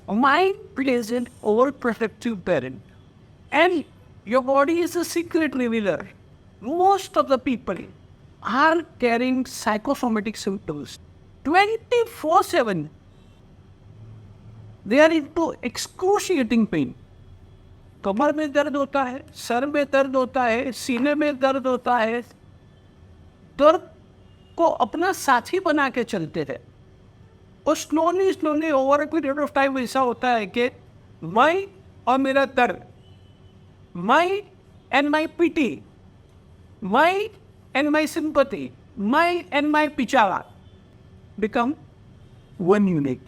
Mind plays an overprotective parent, and your body is a secret revealer. Most of the people are carrying psychosomatic symptoms 24/7. They are into excruciating pain. कमर में दर्द होता है, sir में दर्द होता है, सीने में दर्द होता है. दर्द को अपना साथी बना के चलते थे. और slowly over a period of time ऐसा होता है कि मैं और मेरा दर्द, मैं एंड माई पिटी, मैं एंड माई सिंपथी, मैं एंड माई पिचारा become one unit.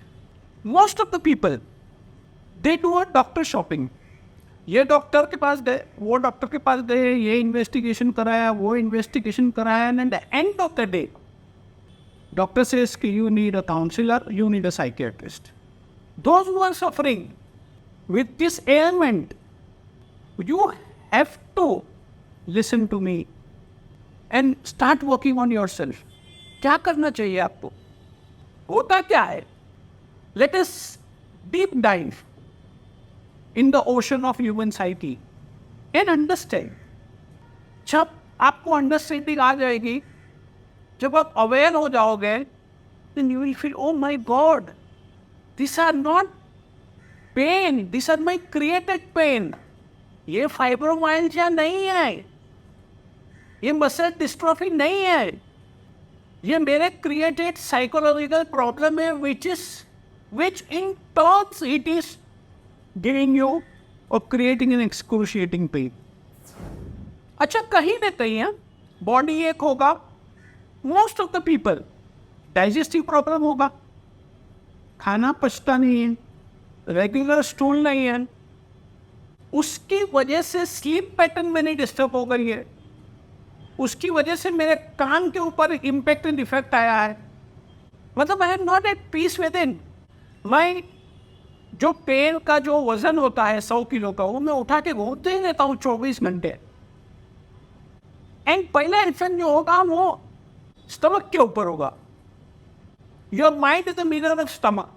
Most of the people, they do a doctor shopping. ये डॉक्टर के पास गए, वो डॉक्टर के पास गए, ये इन्वेस्टिगेशन कराया, वो इन्वेस्टिगेशन कराया, and at the end of the day doctor says you need a counselor, you need a psychiatrist. Those who are suffering with this ailment, you have to listen to me and start working on yourself. क्या करना चाहिए आपको? होता क्या है? Let us deep dive in the ocean of human psyche and understand. जब आपको understanding आ जाएगी, जब आप अवेयर हो जाओगे, then you will feel, oh my God, these are not pain, these are my created pain. ये फाइब्रोमाइल्जिया नहीं है, ये मसल डिस्ट्रोफी नहीं है, ये मेरे क्रिएटेड साइकोलॉजिकल प्रॉब्लम है, which in turns it is giving you or creating an excruciating pain. अच्छा, कहीं ना कहीं बॉडी एक होगा, most of the people digestive problem होगा, खाना पचता नहीं है, रेगुलर स्टूल नहीं है, उसकी वजह से स्लीप पैटर्न मेरी डिस्टर्ब हो गई है, उसकी वजह से मेरे कान के ऊपर इम्पैक्ट एंड इफेक्ट आया है. मतलब आई am not at peace with in. मैं जो पेन का जो वजन होता है 100 किलो का, वो मैं उठा के घूमते ही रहता हूँ 24 घंटे. एंड पहला इन्फेक्ट जो होगा वो स्टमक के ऊपर होगा. Your mind is the mirror of stomach.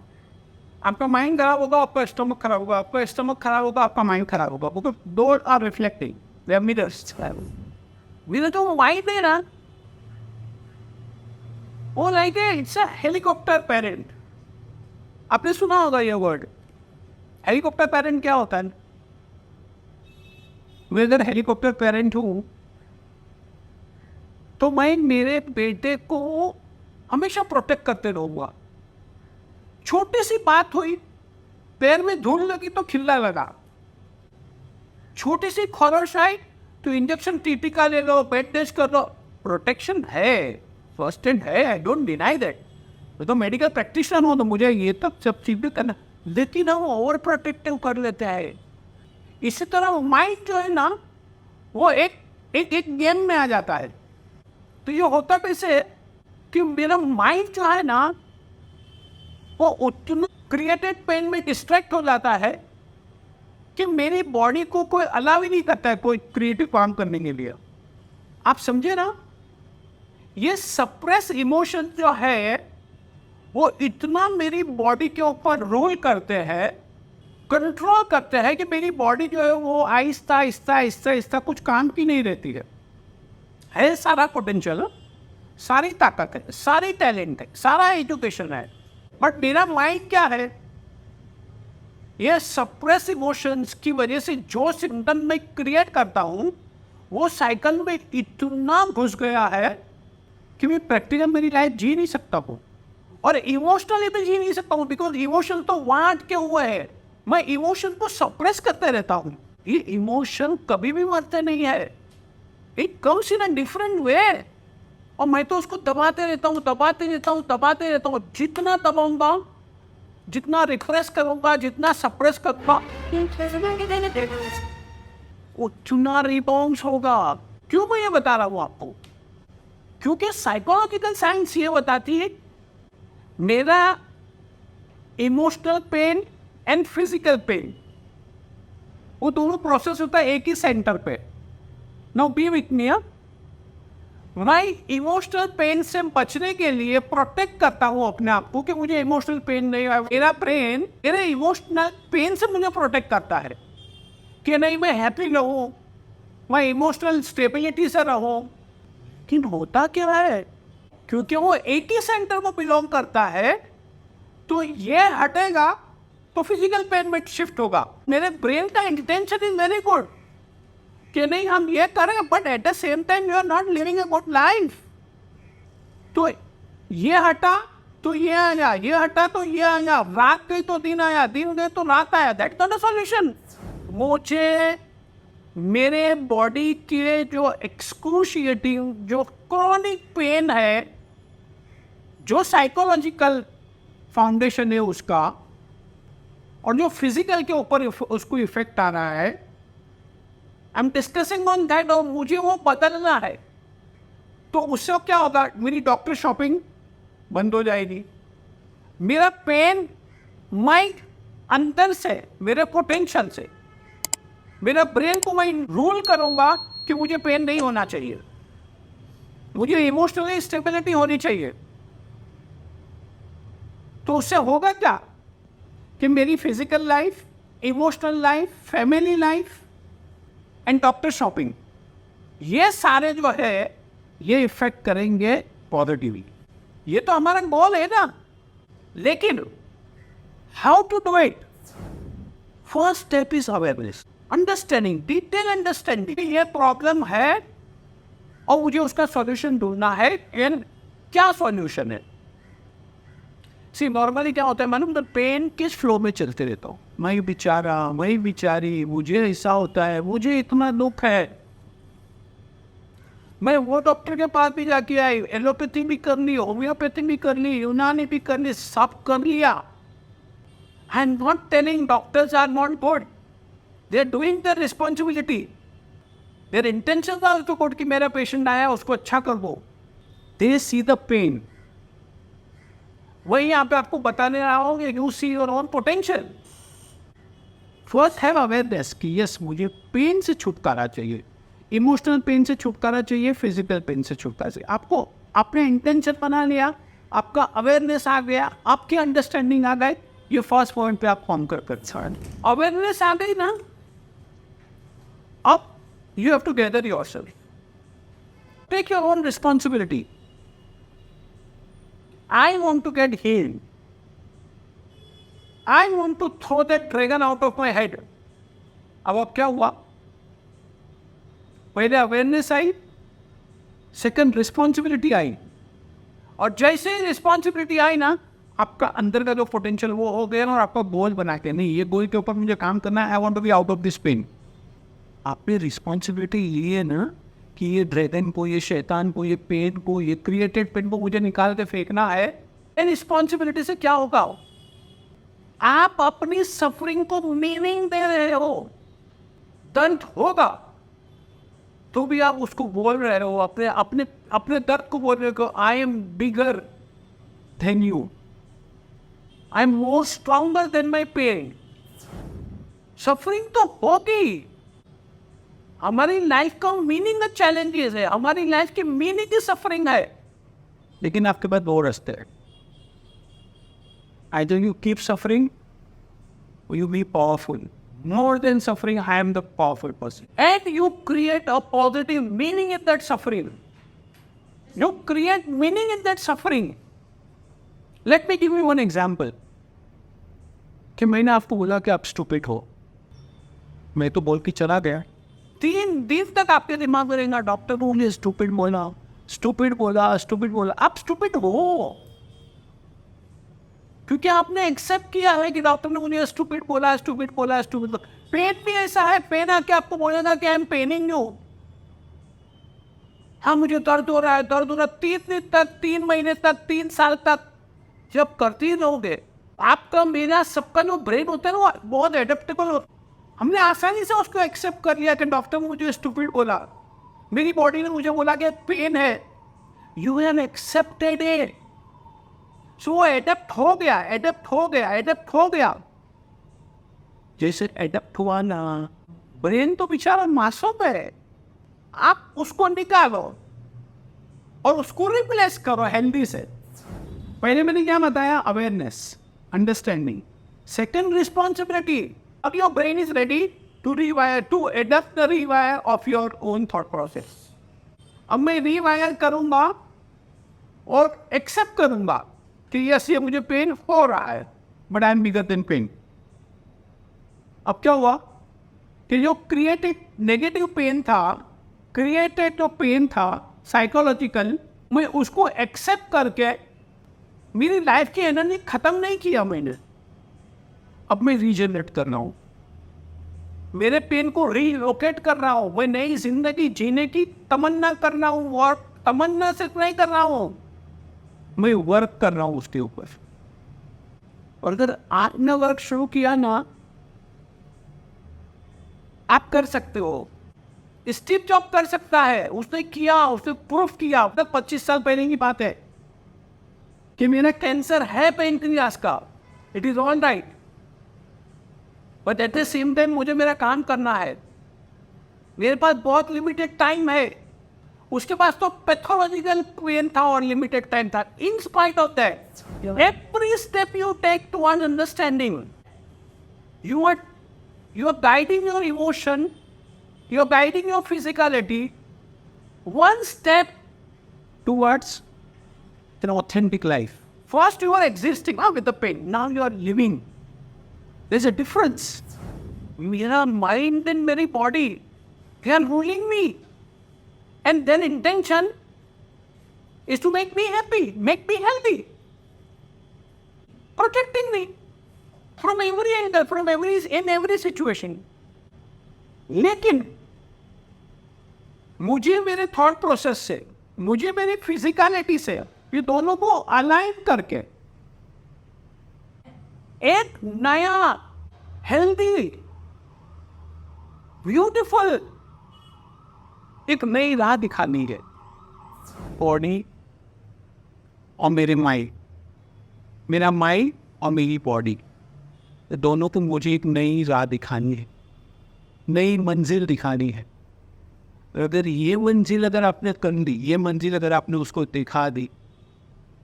आपका माइंड खराब होगा, आपका स्टमक खराब होगा, आपका स्टमक खराब होगा, आपका माइंड खराब होगा. Because though are reflecting, they are mirrors. Mirror जो माइंड है ना, वो like it's a helicopter parent. आपने सुना होगा ये वर्ड, हेलीकॉप्टर पेरेंट. क्या होता है? मैं अगर हेलीकॉप्टर पेरेंट हूँ तो मैं मेरे बेटे को हमेशा प्रोटेक्ट करते रहूँगा. छोटी सी बात हुई, पैर में धूल लगी तो खिल्ला लगा, छोटी सी खरोश आई तो इंजेक्शन टीटी का ले लो, बेड टेस्ट कर लो. प्रोटेक्शन है, फर्स्ट एड है, आई डोंट डिनाई दैट. मैं तो मेडिकल प्रैक्टिशनर हूँ, तो मुझे ये तक सब चीज़ें करना, लेकिन हम ओवर प्रोटेक्टिव कर लेते हैं. इसी तरह माइंड जो है ना, वो एक गेम में आ जाता है. तो ये होता कैसे कि मेरा माइंड जो है ना, वो उतना क्रिएटेड पेन में डिस्ट्रैक्ट हो जाता है कि मेरी बॉडी को कोई अलाउ ही नहीं करता है कोई क्रिएटिव काम करने के लिए. आप समझे ना? ये सप्रेस इमोशन जो है वो इतना मेरी बॉडी के ऊपर रोल करते हैं, कंट्रोल करते हैं कि मेरी बॉडी जो है वो आहिस्ता आहिस्ता आहिस्ता आहिस्ता कुछ काम की नहीं रहती है सारा पोटेंशियल, सारी ताकत है, सारी टैलेंट है, सारा एजुकेशन है, बट मेरा माइंड क्या है, ये सप्रेस इमोशंस की वजह से जो सिम्टम मैं क्रिएट करता हूँ वो साइकिल में इतना घुस गया है कि मैं प्रैक्टिकल मेरी लाइफ जी नहीं सकता हूँ, और इमोशनली भी जी नहीं सकता हूँ. बिकॉज इमोशन तो वहाँ अटके हुए हैं, मैं इमोशन को सप्रेस करते रहता हूँ. ये इमोशन कभी भी मरते नहीं है, it comes in a different way, और मैं तो उसको दबाते रहता हूँ. जितना दबाऊंगा, जितना रिप्रेस करूंगा, जितना सप्रेस करूंगा, उतना रिबाउंस होगा. क्यों मैं ये बता रहा हूँ आपको? क्योंकि साइकोलॉजिकल साइंस ये बताती है मेरा emotional pain and physical pain, वो दोनों प्रोसेस होता है एक ही सेंटर पे. Now B with me. मैं इमोशनल पेन से बचने के लिए प्रोटेक्ट करता हूँ अपने आप को कि मुझे इमोशनल पेन नहीं है। मेरा ब्रेन मेरे इमोशनल पेन से मुझे प्रोटेक्ट करता है कि नहीं, मैं हैप्पी रहूँ, मैं इमोशनल स्टेबिलिटी से रहूँ। लेकिन होता क्या है, क्योंकि वो 80 सेंटर में बिलोंग करता है, तो ये हटेगा तो फिजिकल पेन में शिफ्ट होगा। मेरे ब्रेन का इंटेंशन इज वेरी गुड कि नहीं हम ये करें, but at the same time you are not living a good life. तो ये हटा तो ये आया, ये हटा तो ये आया, रात गई तो दिन आया, दिन गए तो रात आया। That's not a solution. मुझे मेरे बॉडी के जो एक्सक्रूशिएटिंग, जो क्रॉनिक पेन है, जो साइकोलॉजिकल फाउंडेशन है उसका, और जो फिजिकल के ऊपर उसको इफेक्ट आ रहा है, I am discussing on that, और मुझे वो बदलना है। तो उससे क्या होगा, मेरी डॉक्टर शॉपिंग बंद हो जाएगी। मेरा पेन माइंड अंदर से, मेरे पोटेंशियल से, मेरा ब्रेन को मैं रूल करूंगा कि मुझे पेन नहीं होना चाहिए, मुझे इमोशनली स्टेबिलिटी होनी चाहिए। तो उससे होगा क्या कि मेरी physical life, emotional life, family life and doctor shopping, ये सारे जो है ये इफेक्ट करेंगे पॉजिटिवली। ये तो हमारा गोल है ना। लेकिन how to do it? First step is awareness, understanding, detail understanding. ये प्रॉब्लम है और मुझे उसका सॉल्यूशन ढूंढना है। एंड क्या सॉल्यूशन है? सी नॉर्मली क्या होता है मालूम, तो पेन किस फ्लो में चलते रहता हूँ, मैं बेचारा, मैं बेचारी, मुझे ऐसा होता है, मुझे इतना दुख है। मैं वो डॉक्टर के पास भी जाके आई, एलोपैथी भी कर ली, होम्योपैथी भी कर ली, यूनानी भी कर ली, सब कर लिया। I am not telling doctors are not good, they are doing their responsibility, their intention are तो गुड कि मेरा पेशेंट आया उसको अच्छा कर दो। They see the pain. वही यहाँ पे आपको बताने रहा हूँ कि you see your own potential. First have awareness कि यस मुझे पेन से छुटकारा चाहिए, इमोशनल पेन से छुटकारा चाहिए, फिजिकल पेन से छुटकारा चाहिए। आपको आपने इंटेंशन बना लिया, आपका अवेयरनेस आ गया, आपकी अंडरस्टैंडिंग आ गई, ये फर्स्ट पॉइंट पे आप फॉर्म कर अवेयरनेस आ गई ना, अब you have to gather yourself, take your own responsibility. I want to get healed. I want to throw that dragon out of my head. अब क्या हुआ? पहले awareness I, second responsibility I, और जैसे ही रिस्पॉन्सिबिलिटी आई ना, आपका अंदर का जो पोटेंशियल वो हो गया ना, और आपका गोल बना के, नहीं ये गोल के ऊपर मुझे काम करना है, I want to be out of this pain. आपने रिस्पॉन्सिबिलिटी ली है ना कि ये ड्रैगन को, ये शैतान को, ये पेन को, ये क्रिएटेड पेन को मुझे निकाल के फेंकना है। इन रिस्पॉन्सिबिलिटी से क्या होगा? आप अपनी सफरिंग को मीनिंग दे रहे हो। दर्द होगा तो भी आप उसको बोल रहे हो, अपने अपने अपने दर्द को बोल रहे हो, I am bigger than you, I am more stronger than my pain. Suffering तो होगी, हमारी लाइफ का मीनिंग चैलेंजेस है, हमारी लाइफ की मीनिंग की सफरिंग है। लेकिन आपके पास दो रास्ते हैं, either you keep suffering or you be powerful. More than suffering, I am the powerful person. And you create a positive meaning in that suffering. You create meaning in that suffering. Let me give you one example. कि मैंने आपको बोला कि आप stupid हो, मैं तो बोल के चला गया, 3 दिन तक आपके दिमाग में रहेगा डॉक्टर को मुझे स्टूपिड बोला, स्टूपिड बोला, स्टूपिड बोला। आप स्टूपिड हो क्योंकि आपने एक्सेप्ट किया है कि डॉक्टर ने मुझे स्टूपिड बोला, स्टूपिड बोला, स्टूपिड बोला। पेन भी ऐसा है, पेन आके आपको बोलेगा कि आई एम पेनिंग यू। हाँ मुझे दर्द हो रहा है, दर्द हो रहा है, 3 दिन तक, 3 महीने तक, 3 साल तक जब करती रहोगे, आपका मेरा सबका जो ब्रेन होता है ना, बहुत एडेप्टेबल होता है। हमने आसानी से उसको एक्सेप्ट कर लिया कि डॉक्टर ने मुझे स्टूपिड बोला, मेरी बॉडी ने मुझे बोला कि पेन है, यू हैव एक्सेप्टेड इट। सो वो एडेप्ट हो गया, एडेप्ट हो गया, एडेप्ट हो गया। जैसे एडेप्ट हुआ ना, ब्रेन तो बेचारा मासूम है, आप उसको निकालो, और उसको रिप्लेस करो हेल्दी से। पहले मैंने क्या बताया? Awareness, understanding. Second, responsibility. अब your brain is ready to rewire, to adapt the rewire of your own thought process. अब मैं रिवायर करूंगा और एक्सेप्ट करूंगा कि यस, ये मुझे पेन हो रहा है, but I am bigger than pain. अब क्या हुआ कि जो क्रिएटेड नेगेटिव पेन था, क्रिएटेड जो पेन था साइकोलॉजिकल, मैं उसको एक्सेप्ट करके मेरी लाइफ की एनर्जी खत्म नहीं किया मैंने। अब मैं रीजनरेट कर रहा हूँ, मेरे पेन को रीलोकेट कर रहा हूँ, मैं नई जिंदगी जीने की तमन्ना कर रहा हूँ। और तमन्ना सिर्फ नहीं कर रहा हूँ, मैं वर्क कर रहा हूँ उसके ऊपर। और अगर आपने वर्क शुरू किया ना, आप कर सकते हो। स्टीव जॉब कर सकता है, उसने किया, उसने प्रूफ किया। अब तक 25 साल पहले की बात है कि मेरा कैंसर है पेनक्रियास का, it is all right, but at the same time मुझे मेरा काम करना है। मेरे पास बहुत लिमिटेड टाइम है, उसके पास तो पैथोलॉजिकल पेन था और लिमिटेड टाइम था। In spite of that, every step you take towards understanding, you are guiding your emotion, you are guiding your physicality one step towards an authentic life. First you are existing with the pain, now you are living. There's a difference. मेरा mind and मेरी body, they are ruling me, and then intention is to make me happy, make me healthy, protecting me from every angle, from every situation. लेकिन मुझे मेरे thought process से, मुझे मेरी physicality से, ये दोनों को अलाइन करके एक नया हेल्दी ब्यूटीफुल एक नई राह दिखानी है। बॉडी और मेरे माइंड, मेरा माइंड और मेरी बॉडी, दोनों को मुझे एक नई राह दिखानी है, नई मंजिल दिखानी है। अगर ये मंजिल अगर आपने कर दी, ये मंजिल अगर आपने उसको दिखा दी,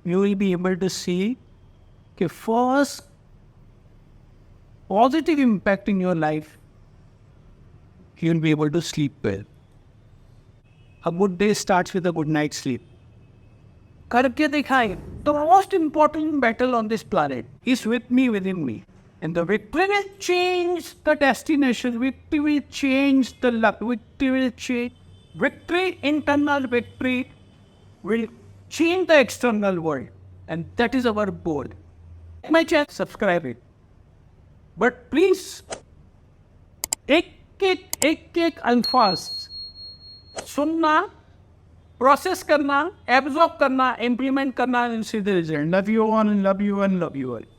you will be able to see कि first positive impact in your life, you will be able to sleep well. A good day starts with a good night sleep. करके दिखाएं। The most important battle on this planet is with me, within me, and the victory will change the destination, victory will change the luck, victory will change, victory, internal victory will change the external world, and that is our goal. Like my channel, subscribe it, but please एक अल्फाज सुनना, process करना, absorb करना, implement करना, and see the result. Love you all and love you and love you all.